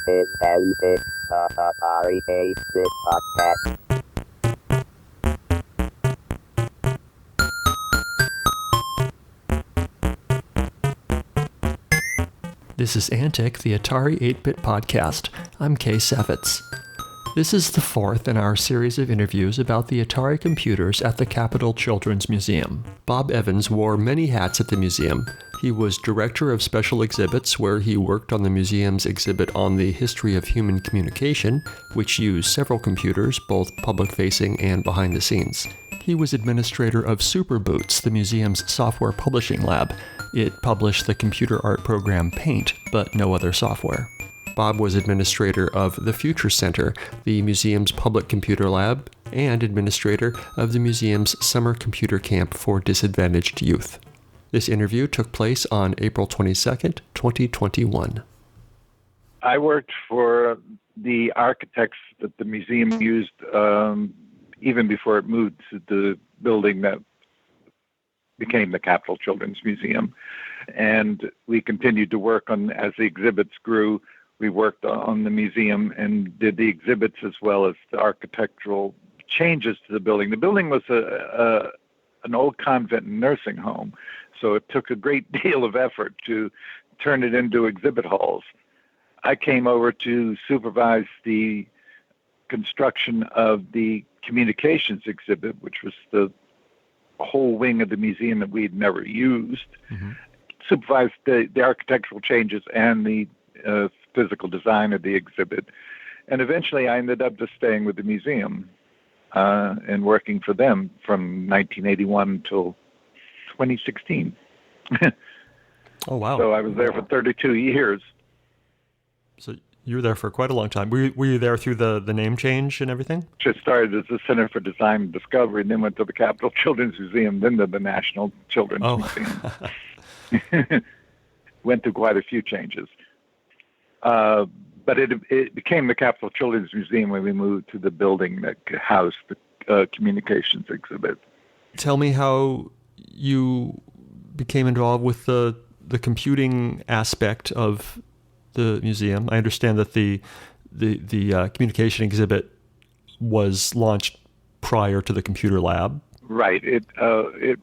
This is the Atari 8-bit podcast. This is Antic, the Atari 8-bit podcast. I'm Kay Savitz. This is the fourth in our series of interviews about the Atari computers at the Capitol Children's Museum. Bob Evans wore many hats at the museum. He was director of special exhibits, where he worked on the museum's exhibit on the history of human communication, which used several computers, both public-facing and behind the scenes. He was administrator of Superboots, the museum's software publishing lab. It published the computer art program Paint, but no other software. Bob was administrator of the Future Center, the museum's public computer lab, and administrator of the museum's summer computer camp for disadvantaged youth. This interview took place on April 22nd, 2021. I worked for the architects that the museum used even before it moved to the building that became the Capitol Children's Museum. And we continued to work on, as the exhibits grew, we worked on the museum and did the exhibits as well as the architectural changes to the building. The building was an old convent and nursing home, so it took a great deal of effort to turn it into exhibit halls. I came over to supervise the construction of the communications exhibit, which was the whole wing of the museum that we'd never used, supervised the architectural changes and the physical design of the exhibit. And eventually I ended up just staying with the museum and working for them from 1981 until 2016. Oh, wow. So I was there for 32 years. So you were there for quite a long time. Were you there through the name change and everything? Just started as the Center for Design and Discovery, and then went to the Capitol Children's Museum, then to the National Children's Museum. Went through quite a few changes. But it became the Capitol Children's Museum when we moved to the building that housed the communications exhibit. Tell me how you became involved with the computing aspect of the museum. I understand that the communication exhibit was launched prior to the computer lab. Right. It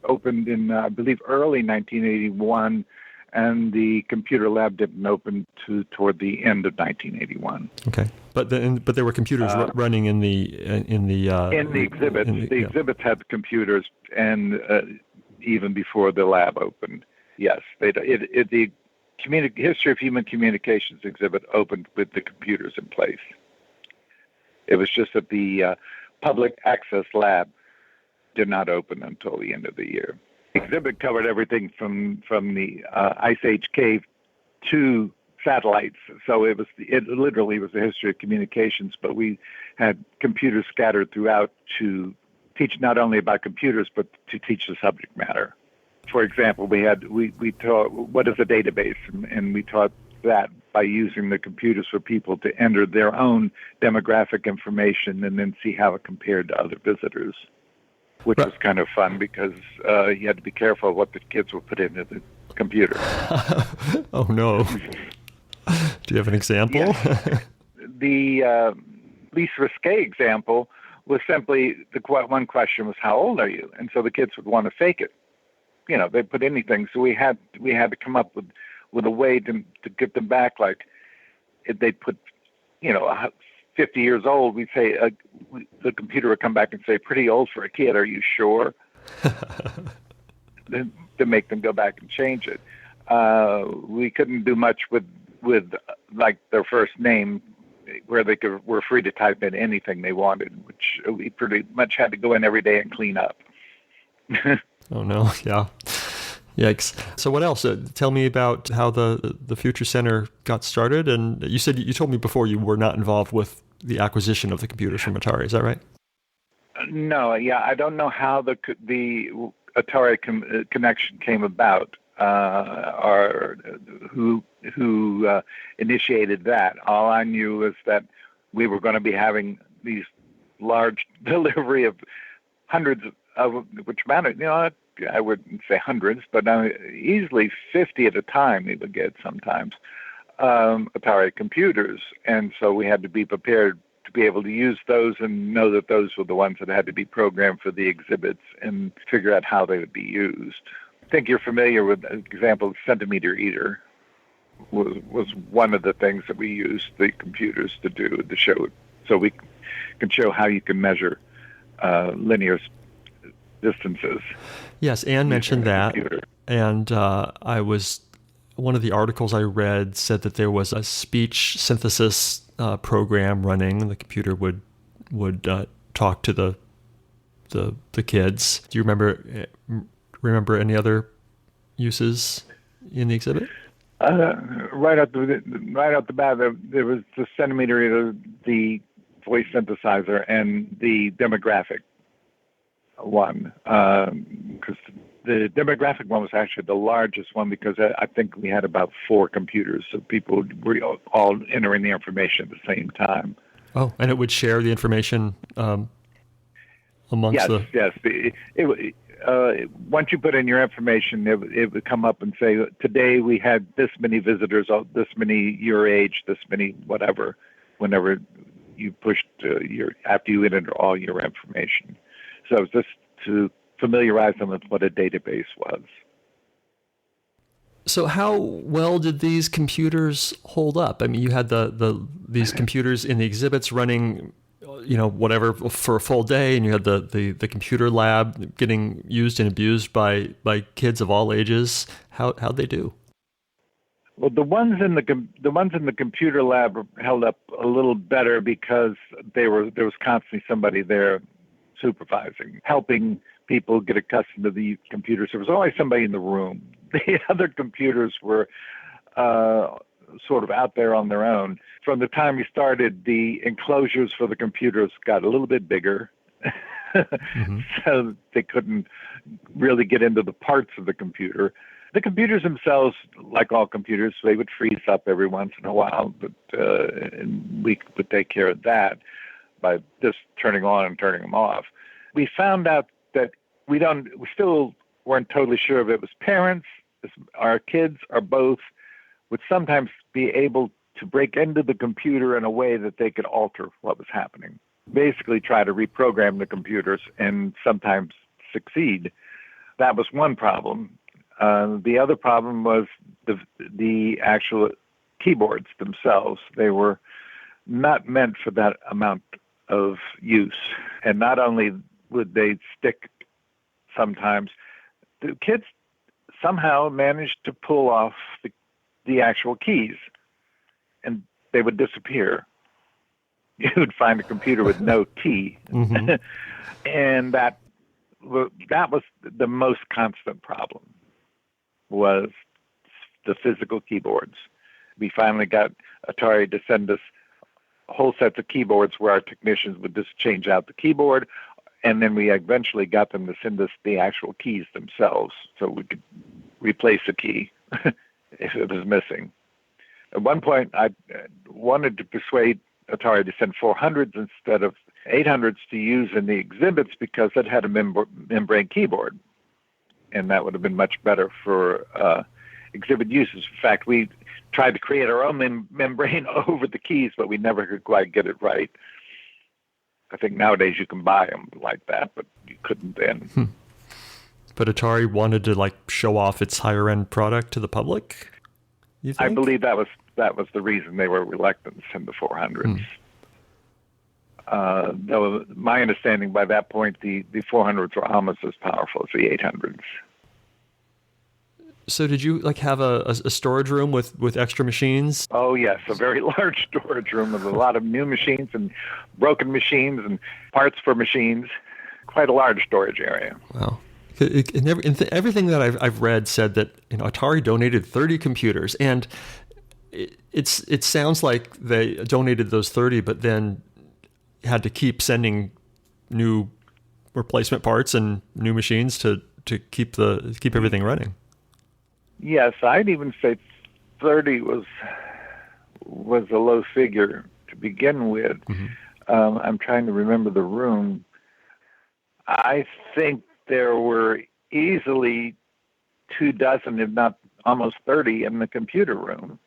opened in, I believe, early 1981. And the computer lab didn't open toward the end of 1981. Okay, but there were computers running in the exhibits. Exhibits had computers, and even before the lab opened, yes, the history of human communications exhibit opened with the computers in place. It was just that the public access lab did not open until the end of the year. Exhibit covered everything from the Ice Age cave to satellites. So it literally was the history of communications, but we had computers scattered throughout to teach not only about computers, but to teach the subject matter. For example, we taught what is a database, and we taught that by using the computers for people to enter their own demographic information and then see how it compared to other visitors. Which was kind of fun because you had to be careful what the kids would put into the computer. Oh, no. Do you have an example? Yeah. The least risque example was simply one question was, how old are you? And so the kids would want to fake it. You know, they'd put anything. So we had to come up with a way to get them back. Like if they'd put, 50 years old, we'd say, the computer would come back and say, pretty old for a kid, are you sure? Then to make them go back and change it. We couldn't do much with like their first name, where they were free to type in anything they wanted, which we pretty much had to go in every day and clean up. Oh, no, yeah. Yikes. So what else? Tell me about how the Future Center got started. And you told me before you were not involved with the acquisition of the computers from Atari. Is that right? No, yeah. I don't know how the Atari connection came about, or who initiated that. All I knew is that we were going to be having these large delivery of hundreds of, which amounted, I wouldn't say hundreds, but easily 50 at a time we would get sometimes, Atari computers, and so we had to be prepared to be able to use those and know that those were the ones that had to be programmed for the exhibits and figure out how they would be used. I think you're familiar with the example of centimeter eater was one of the things that we used the computers to do to show it, so we can show how you can measure linear distances. Yes, Anne mentioned that, and one of the articles I read said that there was a speech synthesis program running. The computer would talk to the kids. Do you remember any other uses in the exhibit? Right out the bat, there was the centimeter, the voice synthesizer, and the demographic one. Because the demographic one was actually the largest one, because I think we had about 4 computers, so people were all entering the information at the same time. Oh, and it would share the information amongst the... Yes. Once you put in your information, it would come up and say, today we had this many visitors, this many your age, this many whatever, whenever you pushed after you entered all your information. So it was just to familiarize them with what a database was. So how well did these computers hold up? I mean, you had these computers in the exhibits running, whatever, for a full day, and you had the computer lab getting used and abused by kids of all ages. How'd they do? Well, the ones in the computer lab held up a little better because there was constantly somebody there supervising, helping people get accustomed to the computers. There was always somebody in the room. The other computers were sort of out there on their own. From the time we started, the enclosures for the computers got a little bit bigger, mm-hmm. So they couldn't really get into the parts of the computer. The computers themselves, like all computers, they would freeze up every once in a while, but and we would take care of that by just turning on and turning them off. We found out that we still weren't totally sure if it was parents, our kids, or both, would sometimes be able to break into the computer in a way that they could alter what was happening. Basically try to reprogram the computers and sometimes succeed. That was one problem. The other problem was the actual keyboards themselves. They were not meant for that amount of use. And not only would they stick sometimes, the kids somehow managed to pull off the actual keys, and they would disappear. You would find a computer with no key. Mm-hmm. And that was the most constant problem, was the physical keyboards. We finally got Atari to send us whole sets of keyboards where our technicians would just change out the keyboard, and then we eventually got them to send us the actual keys themselves so we could replace a key if it was missing. At one point, I wanted to persuade Atari to send 400s instead of 800s to use in the exhibits because it had a membrane keyboard, and that would have been much better for exhibit uses. In fact, we tried to create our own membrane over the keys, but we never could quite get it right. I think nowadays you can buy them like that, but you couldn't then. But Atari wanted to show off its higher end product to the public, you think? I believe that was the reason they were reluctant to send the 400s. Though my understanding by that point, the 400s were almost as powerful as the 800s. So did you have a storage room with extra machines? Oh yes, a very large storage room with a lot of new machines and broken machines and parts for machines. Quite a large storage area. Wow. Everything that I've read said that Atari donated 30 computers, and it sounds like they donated those 30, but then had to keep sending new replacement parts and new machines to keep everything running. Yes, I'd even say 30 was a low figure to begin with. Mm-hmm. I'm trying to remember the room. I think there were easily 24, if not almost 30, in the computer room.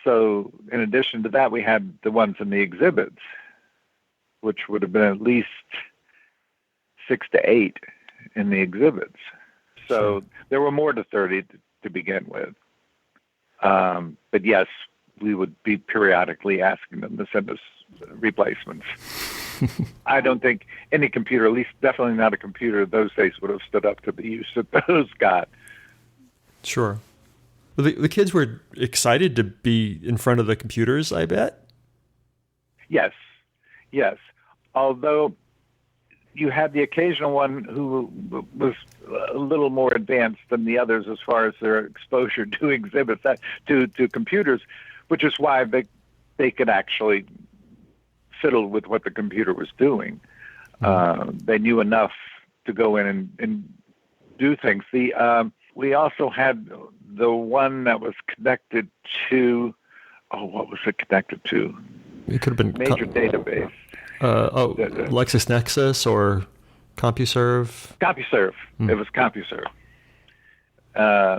So in addition to that, we had the ones in the exhibits, which would have been at least 6 to 8 in the exhibits. So Sure. there were more to 30 to begin with. But yes, we would be periodically asking them to send us replacements. I don't think any computer, at least definitely not a computer those days, would have stood up to the use that those got. Sure. Well, the kids were excited to be in front of the computers, I bet. Yes, yes. Although you had the occasional one who was a little more advanced than the others as far as their exposure to exhibits, to computers, which is why they could actually fiddle with what the computer was doing. They knew enough to go in and do things. We also had the one that was connected to, what was it connected to? It could have been Major database. LexisNexis or CompuServe. CompuServe. It was CompuServe.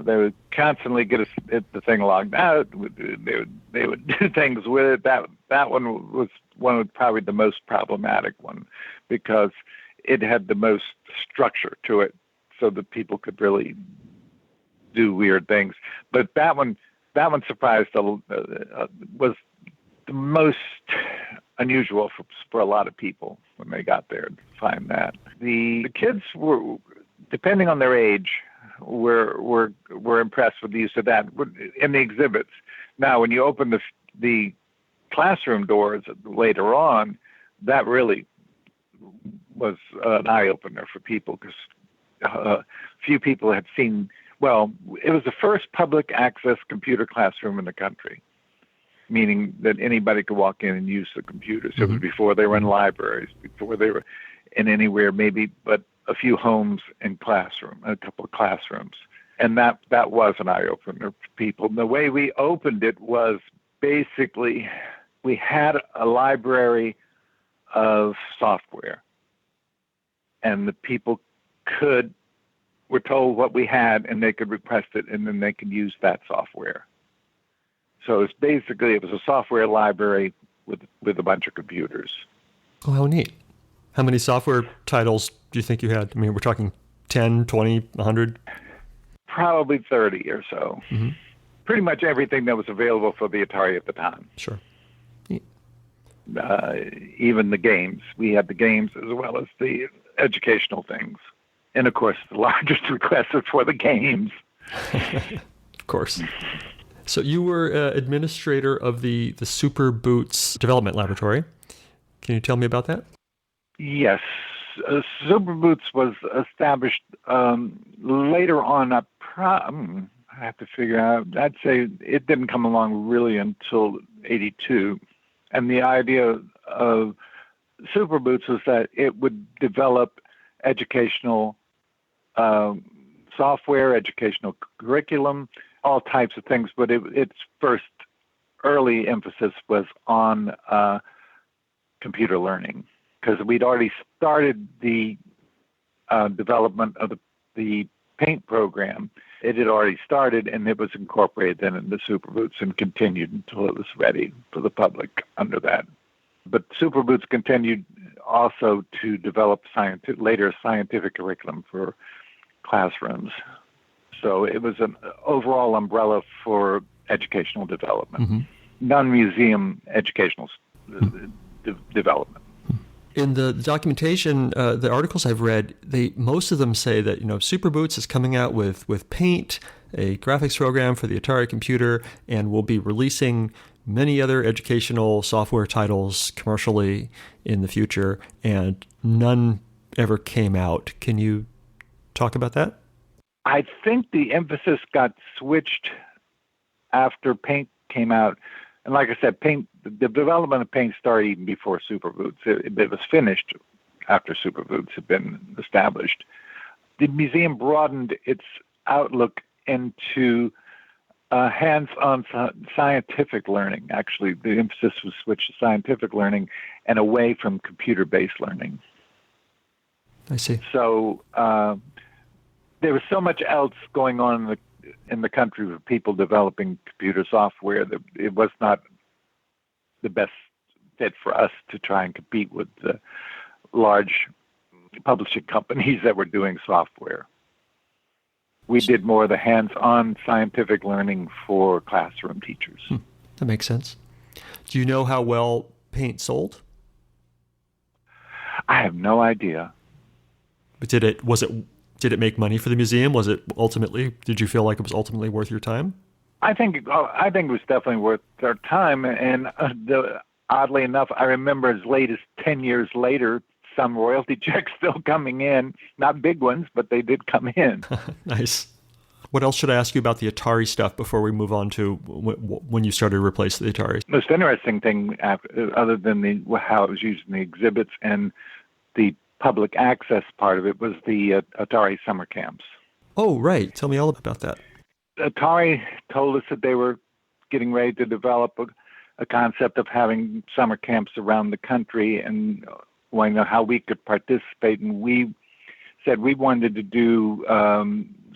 They would constantly get the thing logged out. They would do things with it. That one was probably the most problematic one because it had the most structure to it, so that people could really do weird things. But that one surprised was the most unusual for a lot of people when they got there to find that. The kids were, depending on their age, were impressed with the use of that in the exhibits. Now, when you open the classroom doors later on, that really was an eye-opener for people because few people had seen. Well, it was the first public access computer classroom in the country, meaning that anybody could walk in and use the computers. It was before they were in libraries, before they were in anywhere, maybe but a few homes and a couple of classrooms. And that was an eye-opener for people. And the way we opened it was basically we had a library of software, and the people were told what we had, and they could request it, and then they could use that software. So it was a software library with a bunch of computers. Oh, how neat. How many software titles do you think you had? I mean, we're talking 10, 20, 100? Probably 30 or so. Mm-hmm. Pretty much everything that was available for the Atari at the time. Sure. Even the games. We had the games as well as the educational things. And, of course, the largest request was for the games. Of course. So you were administrator of the Superboots development laboratory. Can you tell me about that? Yes. Superboots was established later on. I have to figure out. I'd say it didn't come along really until 1982. And the idea of Superboots was that it would develop educational software, educational curriculum, all types of things. But its first early emphasis was on computer learning, because we'd already started the development of the paint program. It had already started, and it was incorporated then into Superboots and continued until it was ready for the public under that. But Superboots continued also to develop later scientific curriculum for classrooms. So it was an overall umbrella for educational development, non-museum educational development. In the documentation, the articles I've read, most of them say that Superboots is coming out with Paint, a graphics program for the Atari computer, and will be releasing many other educational software titles commercially in the future, and none ever came out. Can you talk about that? I think the emphasis got switched after Paint came out. And like I said, Paint, the development of Paint started even before Superboots. It was finished after Superboots had been established. The museum broadened its outlook into hands-on scientific learning. Actually, the emphasis was switched to scientific learning and away from computer-based learning. I see. So there was so much else going on in the country for people developing computer software. It was not the best fit for us to try and compete with the large publishing companies that were doing software. We did more of the hands-on scientific learning for classroom teachers. That makes sense. Do you know how well Paint sold? I have no idea. But did it make money for the museum? Did you feel like it was ultimately worth your time? I think it was definitely worth our time. And oddly enough, I remember as late as 10 years later, some royalty checks still coming in. Not big ones, but they did come in. Nice. What else should I ask you about the Atari stuff before we move on to when you started to replace the Ataris? Most interesting thing, other than how it was used in the exhibits and the public access part of it, was the Atari summer camps. Oh, right. Tell me all about that. Atari told us that they were getting ready to develop a concept of having summer camps around the country and wanting to know how we could participate. And we said we wanted to do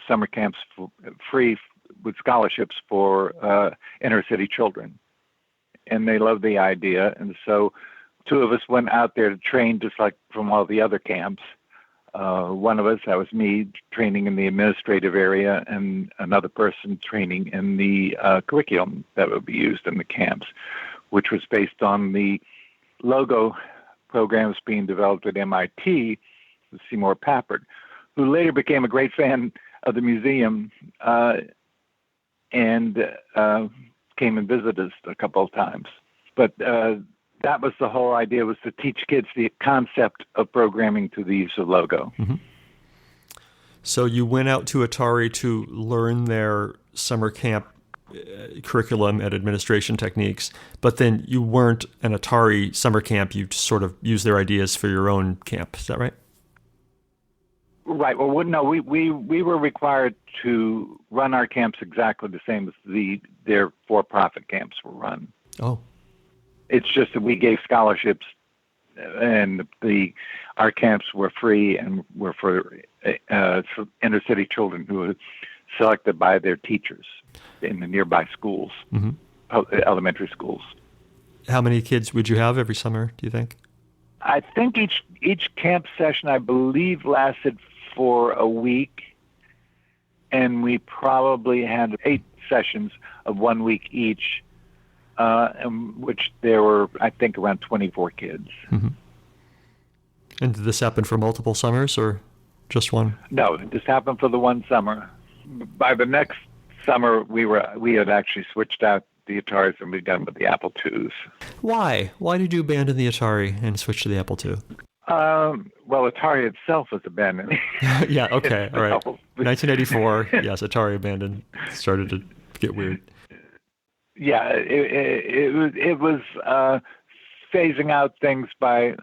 summer camps for free with scholarships for inner city children. And they loved the idea. And so two of us went out there to train just like from all the other camps. One of us, that was me, training in the administrative area, and another person training in the curriculum that would be used in the camps, which was based on the logo programs being developed at MIT with Seymour Papert, who later became a great fan of the museum and came and visited us a couple of times. But that was the whole idea, was to teach kids the concept of programming through the use of logo. Mm-hmm. So you went out to Atari to learn their summer camp curriculum and administration techniques, but then you weren't an Atari summer camp. You just sort of used their ideas for your own camp. Is that right? Right. Well, no, we were required to run our camps exactly the same as their for-profit camps were run. Oh. It's just that we gave scholarships, and our camps were free and were for inner city children who were selected by their teachers in the nearby schools, mm-hmm. Elementary schools. How many kids would you have every summer, do you think? I think each camp session, I believe, lasted for a week, and we probably had 8 sessions of 1 week each, in which there were, I think, around 24 kids. Mm-hmm. And did this happen for multiple summers or just one? No, this happened for the one summer. By the next summer, we had actually switched out the Ataris and begun with the Apple IIs. Why? Why did you abandon the Atari and switch to the Apple II? Well, Atari itself was abandoned. Yeah, okay, all right. 1984, yes, Atari abandoned. Started to get weird. Yeah, it was phasing out things by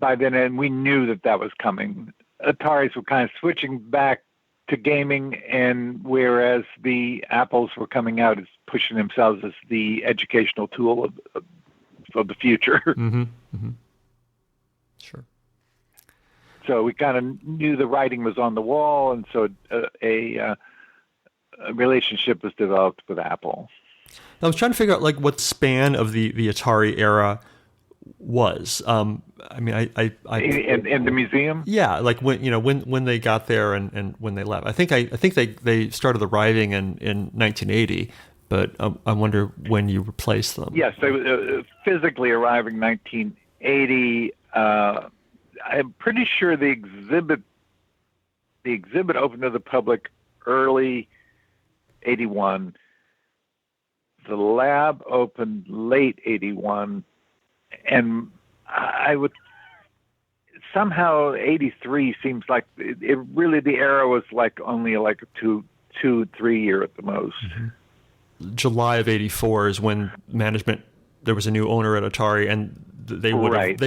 then, and we knew that was coming. Ataris were kind of switching back to gaming, and whereas the Apples were coming out as pushing themselves as the educational tool of the future. Mm-hmm. Mm-hmm. Sure. So we kind of knew the writing was on the wall, and so a relationship was developed with Apple. I was trying to figure out what span of the Atari era was. I mean, I in the museum. Yeah, when they got there and when they left. I think they started arriving in 1980, but I wonder when you replaced them. Yes, they physically arriving 1980. I'm pretty sure the exhibit opened to the public early 81. The lab opened late 81, and I would somehow 83 seems like it really, the era was only a 2-3 year at the most. Mm-hmm. July of 84 is when there was a new owner at Atari, and they would right.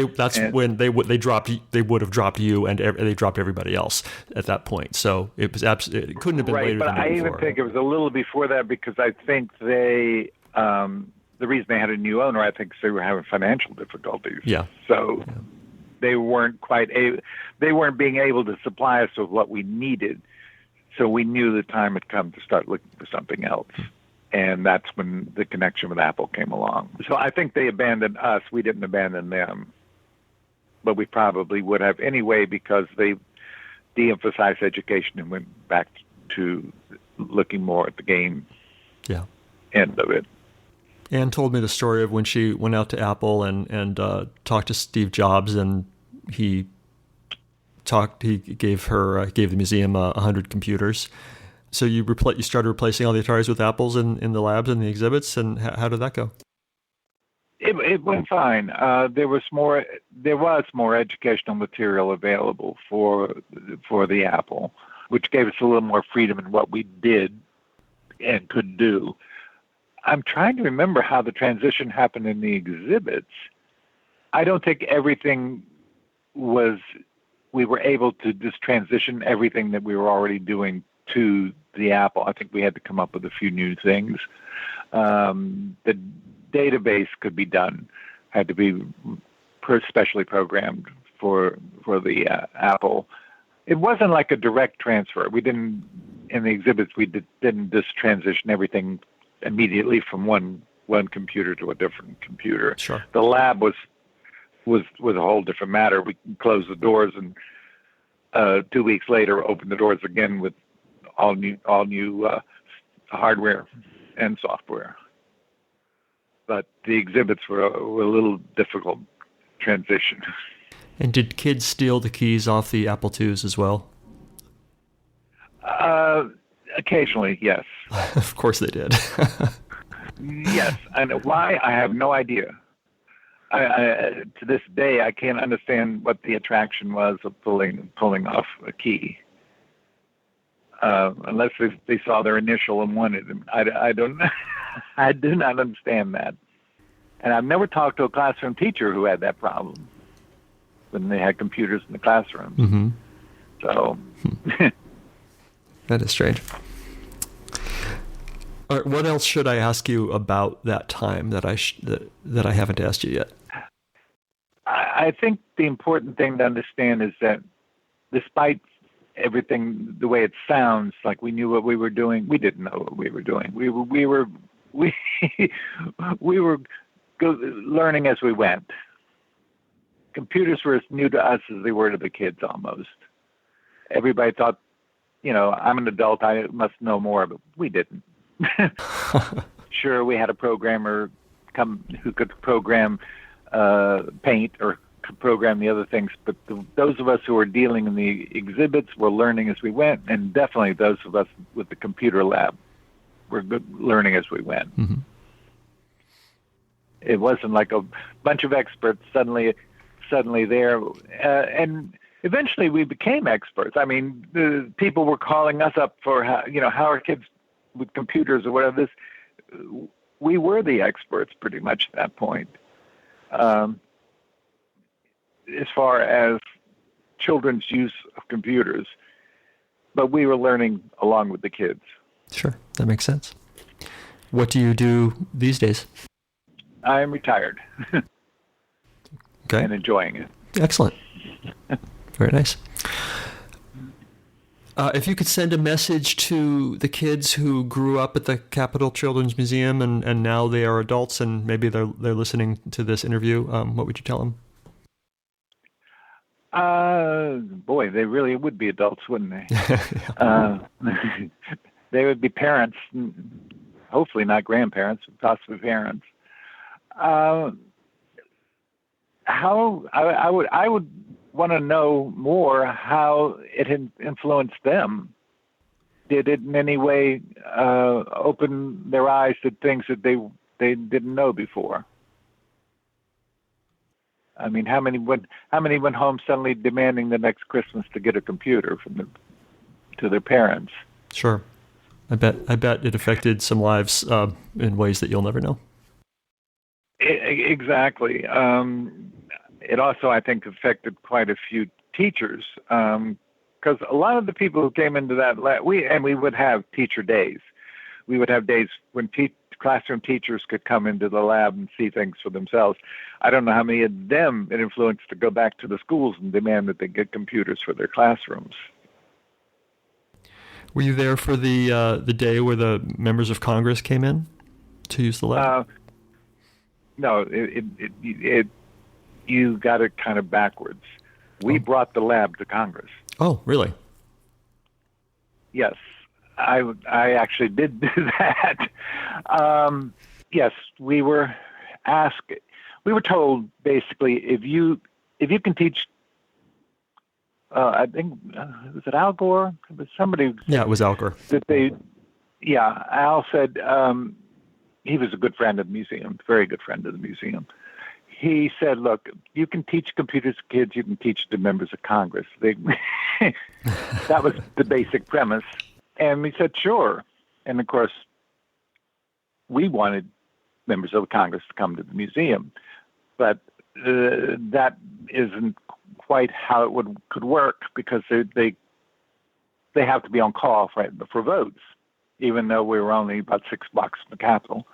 when they would have dropped you, and they dropped everybody else at that point. So it was it couldn't have been right, later but than I before. even think it was a little before that, because I think they the reason they had a new owner, I think, is they were having financial difficulties. Yeah. So they weren't being able to supply us with what we needed. So we knew the time had come to start looking for something else. And that's when the connection with Apple came along. So I think they abandoned us. We didn't abandon them. But we probably would have anyway, because they de-emphasized education and went back to looking more at the game end of it. Anne told me the story of when she went out to Apple and talked to Steve Jobs, and he gave the museum 100 computers. So you started replacing all the Ataris with Apples in the labs and the exhibits, and how did that go? It went fine. There was more educational material available for the Apple, which gave us a little more freedom in what we did and could do. I'm trying to remember how the transition happened in the exhibits. I don't think everything was, we were able to just transition everything that we were already doing to the Apple. I think we had to come up with a few new things. The database could be done, had to be specially programmed for the Apple. It wasn't like a direct transfer. We didn't, in the exhibits, didn't just transition everything immediately from one computer to a different computer. Sure. The lab was a whole different matter. We closed the doors and 2 weeks later opened the doors again with all new hardware and software. But the exhibits were a little difficult transition. And did kids steal the keys off the Apple IIs as well? Occasionally, yes. Of course they did. Yes, and why, I have no idea. To this day, I can't understand what the attraction was of pulling off a key. Unless they saw their initial and wanted them. I don't. I do not understand that. And I've never talked to a classroom teacher who had that problem when they had computers in the classrooms. Mm-hmm. So that is strange. All right, what else should I ask you about that time that I haven't asked you yet? I think the important thing to understand is that despite everything the way it sounds like we knew what we were doing, we didn't know what we were doing. We were learning as we went. Computers were as new to us as they were to the kids almost. Everybody thought, I'm an adult, I must know more, but we didn't. Sure, we had a programmer who could program paint or could program the other things, but those of us who were dealing in the exhibits were learning as we went, and definitely those of us with the computer lab were learning as we went. Mm-hmm. It wasn't like a bunch of experts suddenly there, and eventually we became experts. I mean, the people were calling us up for how are kids with computers or whatever. We were the experts pretty much at that point. As far as children's use of computers, but we were learning along with the kids. Sure, that makes sense. What do you do these days? I am retired. Okay. And enjoying it. Excellent. Very nice. If you could send a message to the kids who grew up at the Capitol Children's Museum and now they are adults and maybe they're listening to this interview, what would you tell them? Boy, they really would be adults, wouldn't they? Yeah. They would be parents, hopefully not grandparents, but possibly parents. I would want to know more how it had influenced them. Did it in any way open their eyes to things that they didn't know before? I mean, how many went home suddenly demanding the next Christmas to get a computer to their parents? Sure, I bet it affected some lives in ways that you'll never know. Exactly. It also, I think, affected quite a few teachers because a lot of the people who came into that lab, we would have teacher days. We would have days when classroom teachers could come into the lab and see things for themselves. I don't know how many of them it influenced to go back to the schools and demand that they get computers for their classrooms. Were you there for the day where the members of Congress came in to use the lab? No, you got it kind of backwards. We brought the lab to Congress. Oh, really? Yes, I actually did do that. Yes, we were asked. We were told basically if you can teach. I think was it Al Gore? It was somebody. Yeah, it was Al Gore. Al said he was a good friend of the museum, very good friend of the museum. He said, "Look, you can teach computers to kids. You can teach to members of Congress." That was the basic premise, and we said, "Sure." And of course, we wanted members of Congress to come to the museum, but that isn't quite how it could work because they have to be on call for votes, even though we were only about 6 blocks from the Capitol.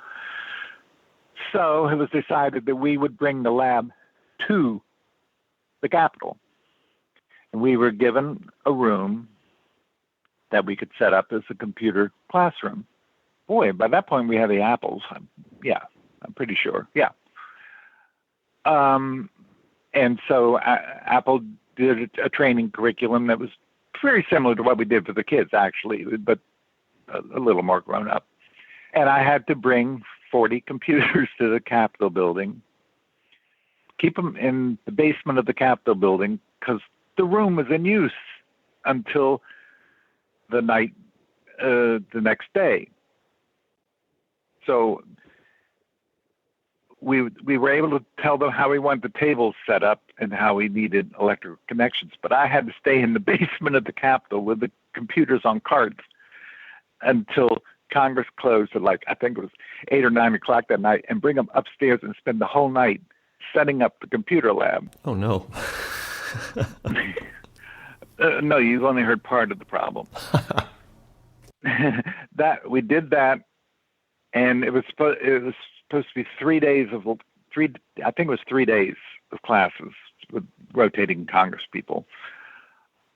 So it was decided that we would bring the lab to the Capitol, and we were given a room that we could set up as a computer classroom. Boy, by that point we had the apples. I'm pretty sure. Yeah. And so Apple did a training curriculum that was very similar to what we did for the kids, actually, but a little more grown up. And I had to bring 40 computers to the Capitol building, keep them in the basement of the Capitol building because the room was in use until the next day. So we were able to tell them how we wanted the tables set up and how we needed electrical connections. But I had to stay in the basement of the Capitol with the computers on carts until Congress closed at I think it was 8 or 9 o'clock that night, and bring them upstairs and spend the whole night setting up the computer lab. Oh, no. No, you've only heard part of the problem. We did that, and it was supposed to be 3 days of I think it was 3 days of classes with rotating Congress people.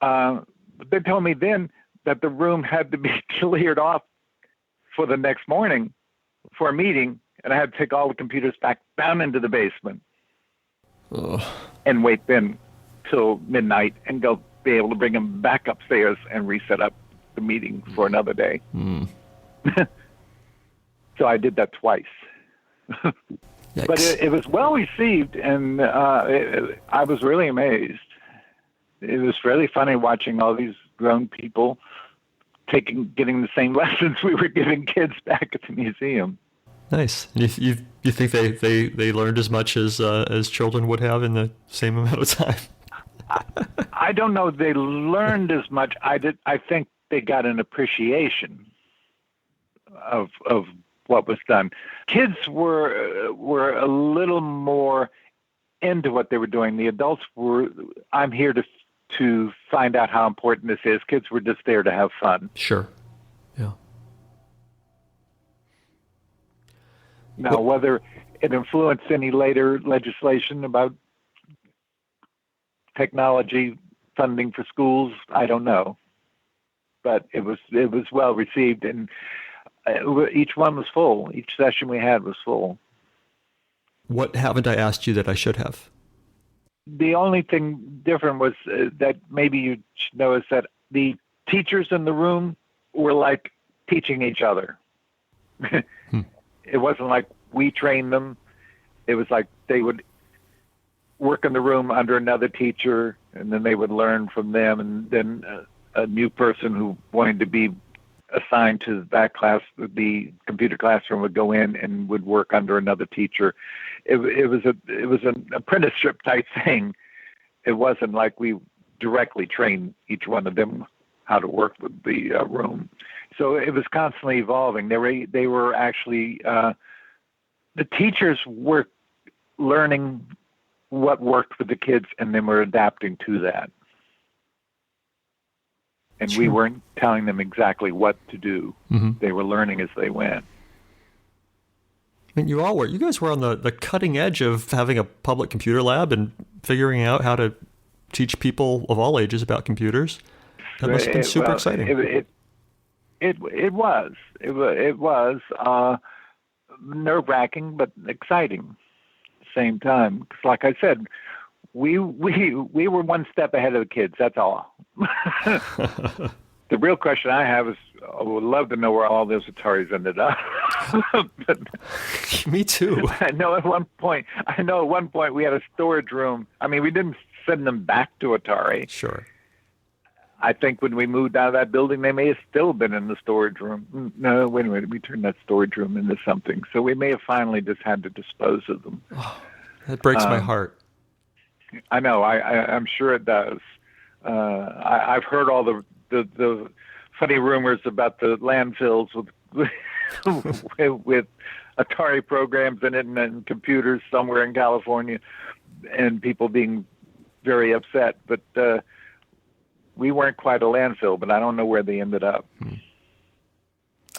But they told me then that the room had to be cleared off for the next morning for a meeting, and I had to take all the computers back down into the basement and wait then till midnight and be able to bring them back upstairs and reset up the meeting for another day. So I did that twice. But it was well received, and I was really amazed. It was really funny watching all these grown people getting the same lessons we were giving kids back at the museum. Nice. And you think they learned as much as children would have in the same amount of time? I don't know if they learned as much. I think they got an appreciation of what was done. Kids were a little more into what they were doing. The adults were, I'm here to find out how important this is. Kids were just there to have fun. Sure. Yeah. Now, whether it influenced any later legislation about technology funding for schools, I don't know. But it was well received, and each one was full. Each session we had was full. What haven't I asked you that I should have? The only thing different was that maybe you should know is that the teachers in the room were like teaching each other. It wasn't like we trained them. It was like they would work in the room under another teacher, and then they would learn from them, and then a new person who wanted to be assigned to that class, the computer classroom, would go in and would work under another teacher. It was an apprenticeship type thing. It wasn't like we directly trained each one of them how to work with the room. So it was constantly evolving. They were actually the teachers were learning what worked with the kids, and then we're adapting to that. And we weren't telling them exactly what to do. Mm-hmm. They were learning as they went. And you guys were on the cutting edge of having a public computer lab and figuring out how to teach people of all ages about computers. That must have been super exciting. It was nerve-wracking but exciting at the same time. 'Cause like I said, we were one step ahead of the kids. That's all. The real question I have is, I would love to know where all those Ataris ended up. But Me too. I know at one point we had a storage room. I mean, we didn't send them back to Atari. Sure. I think when we moved out of that building, they may have still been in the storage room. No, wait a minute. We turned that storage room into something. So we may have finally just had to dispose of them. Oh, that breaks my heart. I know. I'm sure it does. I've heard all the funny rumors about the landfills with Atari programs in it and computers somewhere in California, and people being very upset. But we weren't quite a landfill, but I don't know where they ended up.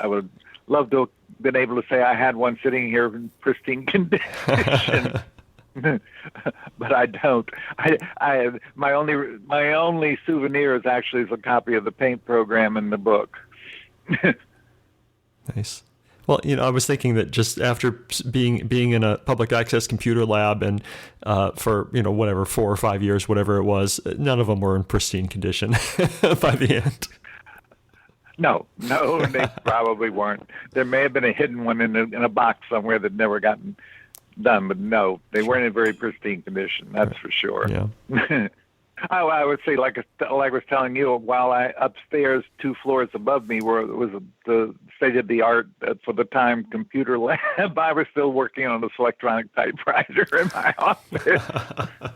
I would love to have been able to say I had one sitting here in pristine condition. But I don't. My only souvenir is actually a copy of the paint program in the book. Nice. Well, I was thinking that just after being in a public access computer lab and for 4 or 5 years, whatever it was, none of them were in pristine condition by the end. No, they probably weren't. There may have been a hidden one in a box somewhere that never gotten done, but no, they weren't in very pristine condition. That's for sure. Yeah. I would say, like I was telling you, while upstairs 2 floors above me was the state of the art for the time computer lab, I was still working on this electronic typewriter in my office. I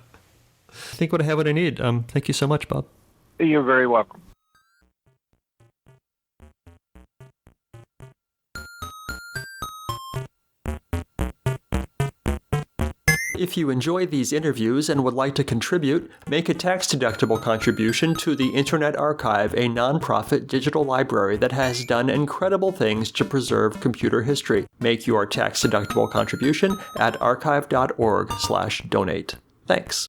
think I have what I need. Thank you so much, Bob. You're very welcome. If you enjoy these interviews and would like to contribute, make a tax-deductible contribution to the Internet Archive, a nonprofit digital library that has done incredible things to preserve computer history. Make your tax-deductible contribution at archive.org/donate. Thanks.